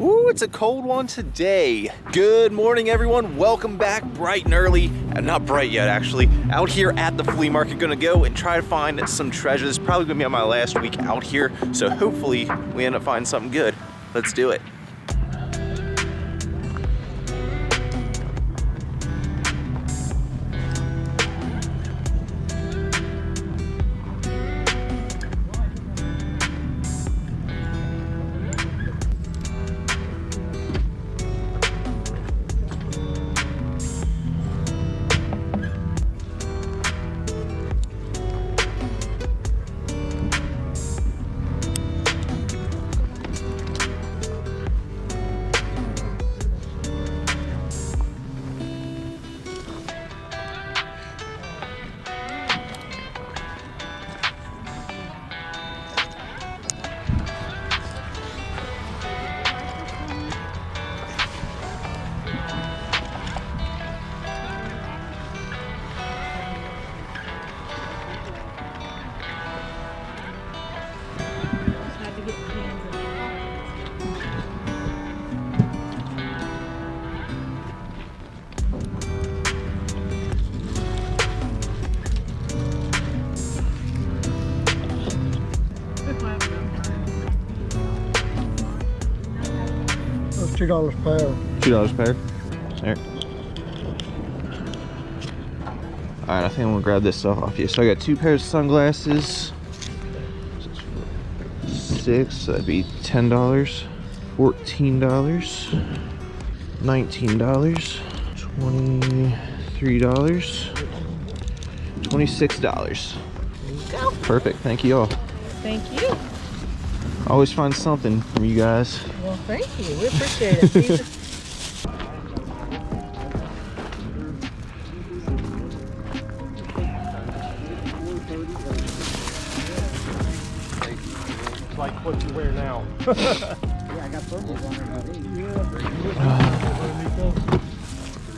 Ooh, it's a cold one today. Good morning, everyone. Welcome back bright and early. Not bright yet, actually. Out here at the flea market, gonna go and try to find some treasure. This is probably gonna be on my last week out here, so hopefully we end up finding something good. Let's do it. $2 a pair. $2 a pair? There. Alright, I think I'm gonna grab this stuff off you. So I got 2 pairs of sunglasses. 6, so that'd be $10. $14. $19. $23. $26. There you go. Perfect, thank you all. Thank you. Always find something from you guys. Well, thank you. We appreciate it. It's like what you wear now. Yeah, I got purples on it.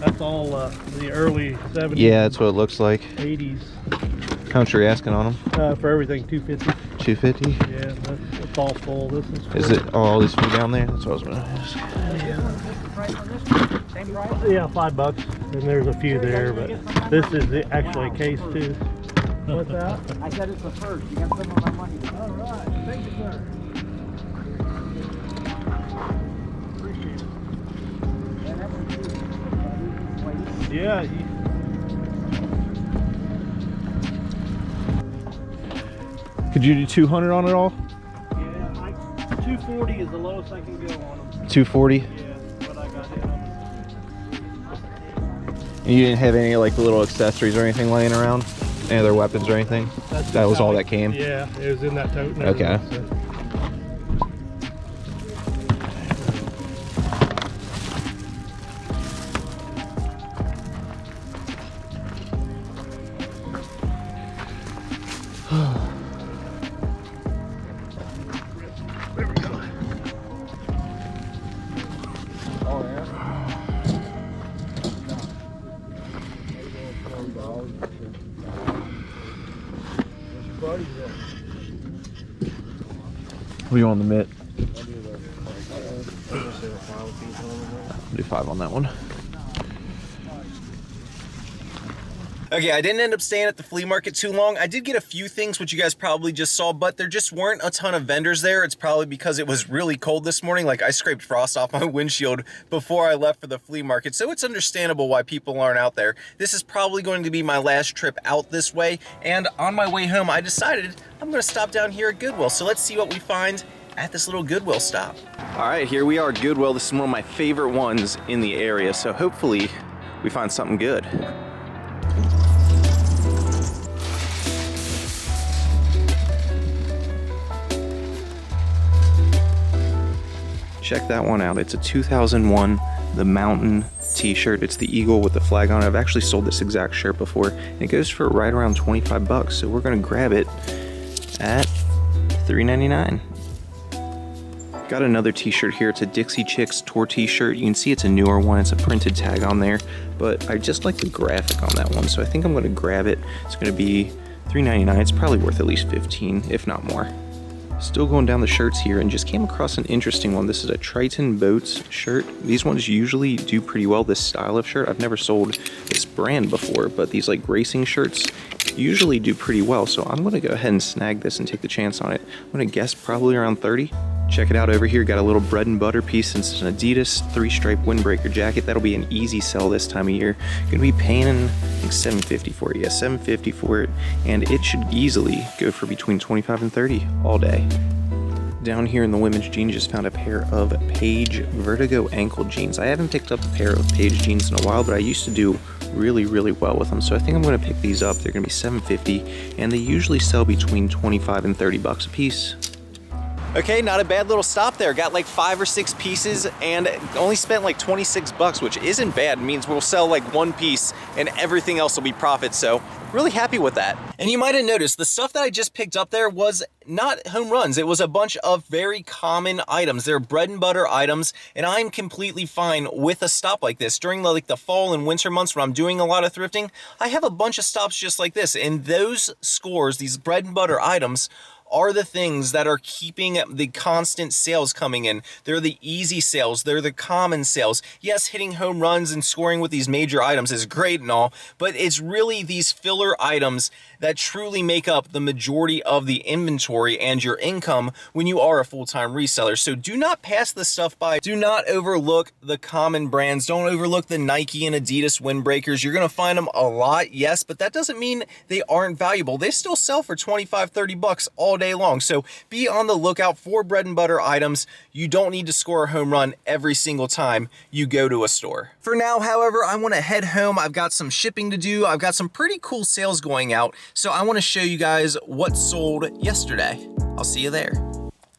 That's all the early 70s. Yeah, that's what it looks like. 80s. How much are you asking on them? For everything, $250. $250? Yeah, that's all full. This is Is it all this food down there? That's what I was gonna ask. Yeah, $5. And there's a few there, but this is actually a case too. What's that? I said it's the first. You got some of my money. All right. Thank you, sir. Appreciate it. Yeah. Could you do 200 on it all? Yeah, 240 is the lowest I can go on them. 240? Yeah, what I got in them. And you didn't have any like little accessories or anything laying around? Any other weapons or anything? That was all that came? Yeah, it was in that tote. Okay. What do you want on the mitt? I'll do 5 on that one. Okay, I didn't end up staying at the flea market too long. I did get a few things, which you guys probably just saw, but there just weren't a ton of vendors there. It's probably because it was really cold this morning. Like, I scraped frost off my windshield before I left for the flea market, so it's understandable why people aren't out there. This is probably going to be my last trip out this way, and on my way home, I decided I'm gonna stop down here at Goodwill. So let's see what we find at this little Goodwill stop. All right, here we are at Goodwill. This is one of my favorite ones in the area, so hopefully we find something good. Check that one out. It's a 2001 The Mountain t-shirt. It's the eagle with the flag on it. I've actually sold this exact shirt before, and it goes for right around 25 bucks. So we're gonna grab it at $3.99. Got another t-shirt here. It's a Dixie Chicks tour t-shirt. You can see it's a newer one. It's a printed tag on there, but I just like the graphic on that one, so I think I'm gonna grab it. It's gonna be $3.99. It's probably worth at least $15, if not more. Still going down the shirts here and just came across an interesting one. This is a Triton Boats shirt. These ones usually do pretty well, this style of shirt. I've never sold this brand before, but these like racing shirts usually do pretty well. So I'm gonna go ahead and snag this and take the chance on it. I'm gonna guess probably around 30. Check it out over here, got a little bread and butter piece since it's an Adidas 3-stripe windbreaker jacket. That'll be an easy sell this time of year. Gonna be paying, I think, $7.50 for it. Yeah, $7.50 for it, and it should easily go for between 25 and 30 all day. Down here in the women's jeans, just found a pair of Page Vertigo ankle jeans. I haven't picked up a pair of Page jeans in a while, but I used to do really well with them, so I think I'm gonna pick these up. They're gonna be $7.50, and they usually sell between 25 and 30 bucks a piece. Okay, not a bad little stop there. Got like 5 or 6 pieces and only spent like 26 bucks, which isn't bad. It means we'll sell like 1 piece and everything else will be profit. So really happy with that. And you might have noticed the stuff that I just picked up there was not home runs. It was a bunch of very common items. They're bread and butter items, and I'm completely fine with a stop like this. During the fall and winter months when I'm doing a lot of thrifting, I have a bunch of stops just like this. And those scores, these bread and butter items, are the things that are keeping the constant sales coming in. They're the easy sales, they're the common sales. Yes, hitting home runs and scoring with these major items is great and all, but it's really these filler items that truly make up the majority of the inventory and your income when you are a full-time reseller. So do not pass this stuff by. Do not overlook the common brands. Don't overlook the Nike and Adidas windbreakers. You're gonna find them a lot, yes, but that doesn't mean they aren't valuable. They still sell for 25, 30 bucks all day long. So be on the lookout for bread and butter items. You don't need to score a home run every single time you go to a store. For now, however, I want to head home. I've got some shipping to do. I've got some pretty cool sales going out. So I want to show you guys what sold yesterday. I'll see you there.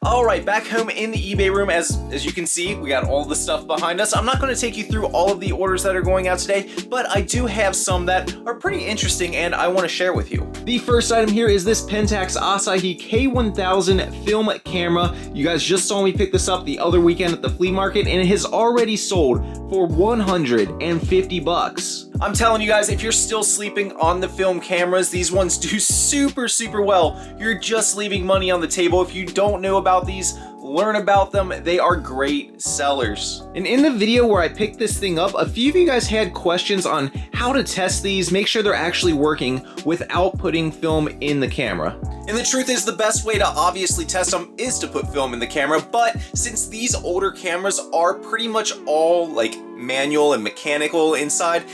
All right, back home in the eBay room, as you can see, we got all the stuff behind us. I'm not going to take you through all of the orders that are going out today, but I do have some that are pretty interesting and I want to share with you. The first item here is this Pentax Asahi K1000 film camera. You guys just saw me pick this up the other weekend at the flea market, and it has already sold for 150 bucks. I'm telling you guys, if you're still sleeping on the film cameras, these ones do super well. You're just leaving money on the table. If you don't know about these, learn about them. They are great sellers. And in the video where I picked this thing up, a few of you guys had questions on how to test these, make sure they're actually working without putting film in the camera. And the truth is, the best way to obviously test them is to put film in the camera, but since these older cameras are pretty much all like manual and mechanical inside,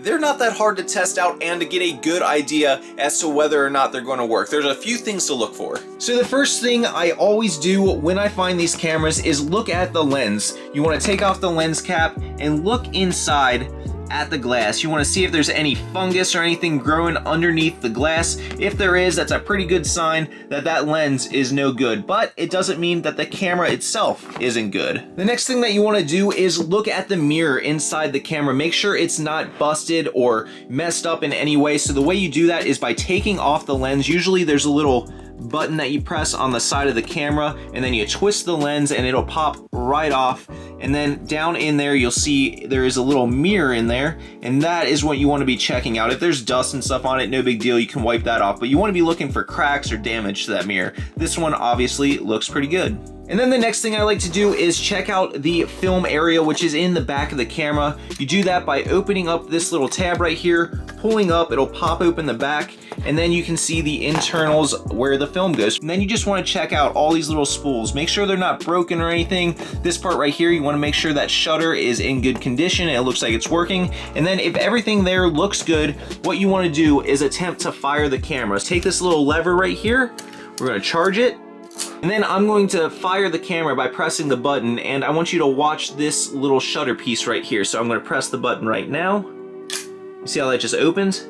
they're not that hard to test out and to get a good idea as to whether or not they're going to work. There's a few things to look for. So the first thing I always do when I find these cameras is look at the lens. You want to take off the lens cap and look inside at the glass. You want to see if there's any fungus or anything growing underneath the glass. If there is, that's a pretty good sign that that lens is no good, but it doesn't mean that the camera itself isn't good. The next thing that you want to do is look at the mirror inside the camera. Make sure it's not busted or messed up in any way. So the way you do that is by taking off the lens. Usually there's a little button that you press on the side of the camera, and then you twist the lens and it'll pop right off. And then down in there you'll see there is a little mirror in there, and that is what you want to be checking out. If there's dust and stuff on it, no big deal, you can wipe that off, but you want to be looking for cracks or damage to that mirror. This one obviously looks pretty good. And then the next thing I like to do is check out the film area, which is in the back of the camera. You do that by opening up this little tab right here, pulling up, it'll pop open the back, and then you can see the internals where the film goes. And then you just want to check out all these little spools. Make sure they're not broken or anything. This part right here, you want to make sure that shutter is in good condition and it looks like it's working. And then if everything there looks good, what you want to do is attempt to fire the camera. Take this little lever right here, we're going to charge it, and then I'm going to fire the camera by pressing the button, and I want you to watch this little shutter piece right here. So I'm going to press the button right now. You see how that just opens?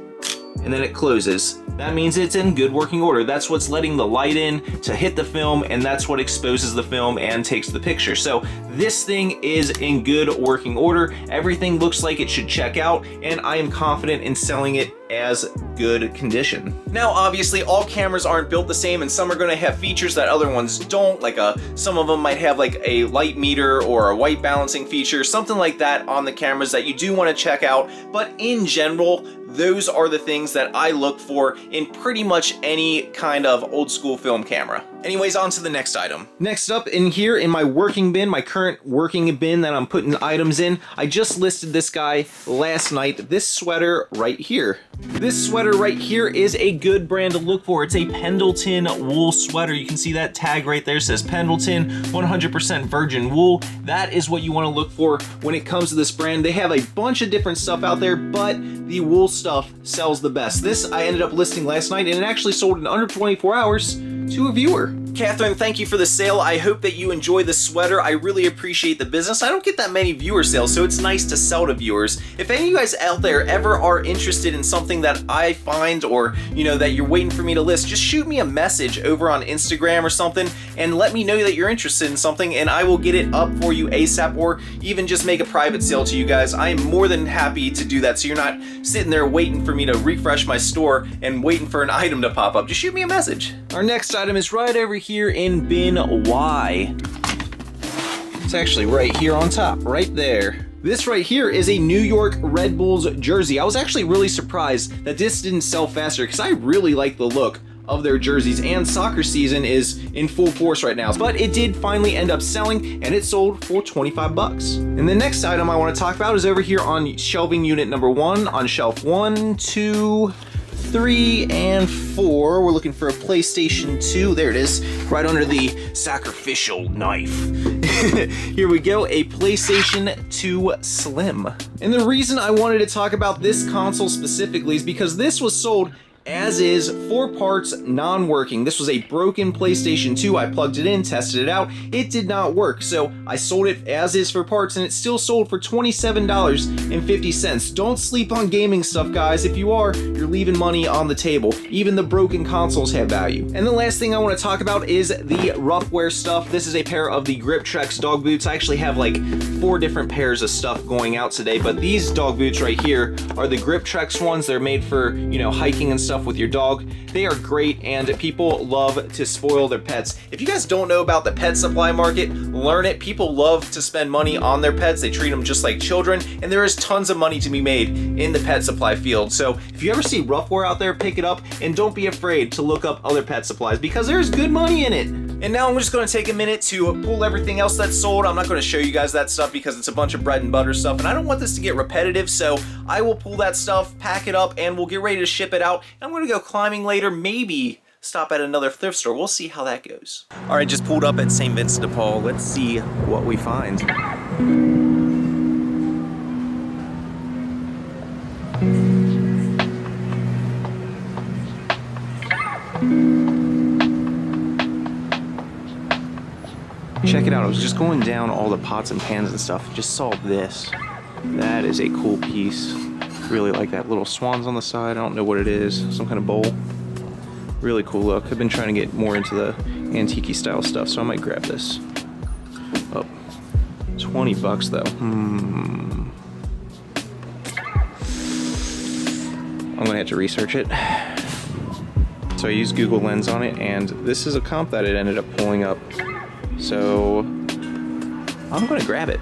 And then it closes. That means it's in good working order. That's what's letting the light in to hit the film, and that's what exposes the film and takes the picture. So this thing is in good working order. Everything looks like it should check out, and I am confident in selling it as good condition. Now obviously all cameras aren't built the same, and some are going to have features that other ones don't. Like some of them might have like a light meter or a white balancing feature, something like that on the cameras that you do want to check out. But in general, those are the things that I look for in pretty much any kind of old school film camera. Anyways, on to the next item. Next up in here in my working bin, my current working bin that I'm putting items in, I just listed this guy last night, this sweater right here. This sweater right here is a good brand to look for. It's a Pendleton wool sweater. You can see that tag right there, says Pendleton, 100% virgin wool. That is what you want to look for when it comes to this brand. They have a bunch of different stuff out there, but the wool stuff sells the best. This I ended up listing last night, and it actually sold in under 24 hours to a viewer. Catherine, thank you for the sale. I hope that you enjoy the sweater. I really appreciate the business. I don't get that many viewer sales, so it's nice to sell to viewers. If any of you guys out there ever are interested in something that I find, or that you're waiting for me to list, just shoot me a message over on Instagram or something and let me know that you're interested in something, and I will get it up for you ASAP, or even just make a private sale to you guys. I am more than happy to do that, so you're not sitting there waiting for me to refresh my store and waiting for an item to pop up. Just shoot me a message. Our next item is right over here in bin Y. It's actually right here on top, right there. This right here is a New York Red Bulls jersey. I was actually really surprised that this didn't sell faster because I really like the look of their jerseys, and soccer season is in full force right now. But it did finally end up selling, and it sold for 25 bucks. And the next item I want to talk about is over here on shelving unit number 1, on shelf 1, 2, 3, and 4. We're looking for a PlayStation 2. There it is, right under the sacrificial knife. Here we go, a PlayStation 2 Slim. And the reason I wanted to talk about this console specifically is because this was sold as is, 4 parts, non-working. This was a broken PlayStation 2. I plugged it in, tested it out. It did not work, so I sold it as is for parts, and it still sold for $27.50. Don't sleep on gaming stuff, guys. If you are, you're leaving money on the table. Even the broken consoles have value. And the last thing I want to talk about is the rough wear stuff. This is a pair of the Grip Trex dog boots. I actually have like 4 different pairs of stuff going out today, but these dog boots right here are the Grip Trex ones. They're made for, hiking and stuff with your dog. They are great, and people love to spoil their pets. If you guys don't know about the pet supply market, learn it. People love to spend money on their pets. They treat them just like children, and there is tons of money to be made in the pet supply field. So if you ever see rough wear out there, pick it up, and don't be afraid to look up other pet supplies because there's good money in it. And now I'm just going to take a minute to pull everything else that's sold. I'm not going to show you guys that stuff because it's a bunch of bread and butter stuff, and I don't want this to get repetitive, so I will pull that stuff, pack it up, and we'll get ready to ship it out. I'm going to go climbing later, maybe stop at another thrift store. We'll see how that goes. All right, just pulled up at St. Vincent de Paul. Let's see what we find. Check it out, I was just going down all the pots and pans and stuff, just saw this. That is a cool piece. Really like that little swans on the side. I don't know what it is, some kind of bowl. Really cool look. I've been trying to get more into the antique style stuff, so I might grab this. Oh, 20 bucks though. I'm gonna have to research it. So I used Google Lens on it, and this is a comp that it ended up pulling up. So I'm gonna grab it.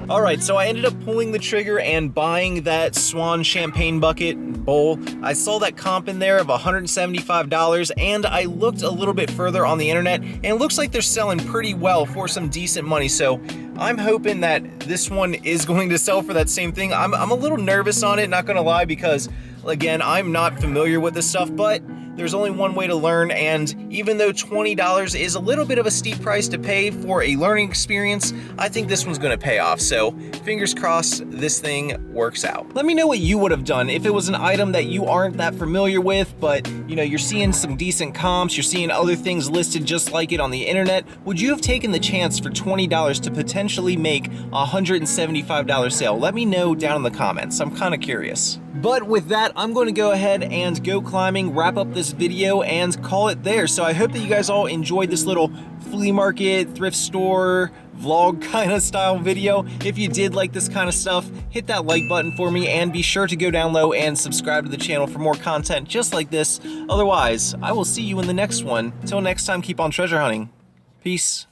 All right, so I ended up pulling the trigger and buying that Swan champagne bucket bowl. I saw that comp in there of $175, and I looked a little bit further on the internet, and it looks like they're selling pretty well for some decent money. So I'm hoping that this one is going to sell for that same thing. I'm a little nervous on it, not gonna lie, because again, I'm not familiar with this stuff, but there's only one way to learn, and even though $20 is a little bit of a steep price to pay for a learning experience, I think this one's gonna pay off, so fingers crossed this thing works out. Let me know what you would have done if it was an item that you aren't that familiar with, but you're seeing some decent comps, you're seeing other things listed just like it on the internet. Would you have taken the chance for $20 to potentially make a $175 sale? Let me know down in the comments, I'm kinda curious. But with that, I'm going to go ahead and go climbing, wrap up this video, and call it there. So I hope that you guys all enjoyed this little flea market, thrift store, vlog kind of style video. If you did like this kind of stuff, hit that like button for me, and be sure to go down low and subscribe to the channel for more content just like this. Otherwise, I will see you in the next one. Till next time, keep on treasure hunting. Peace.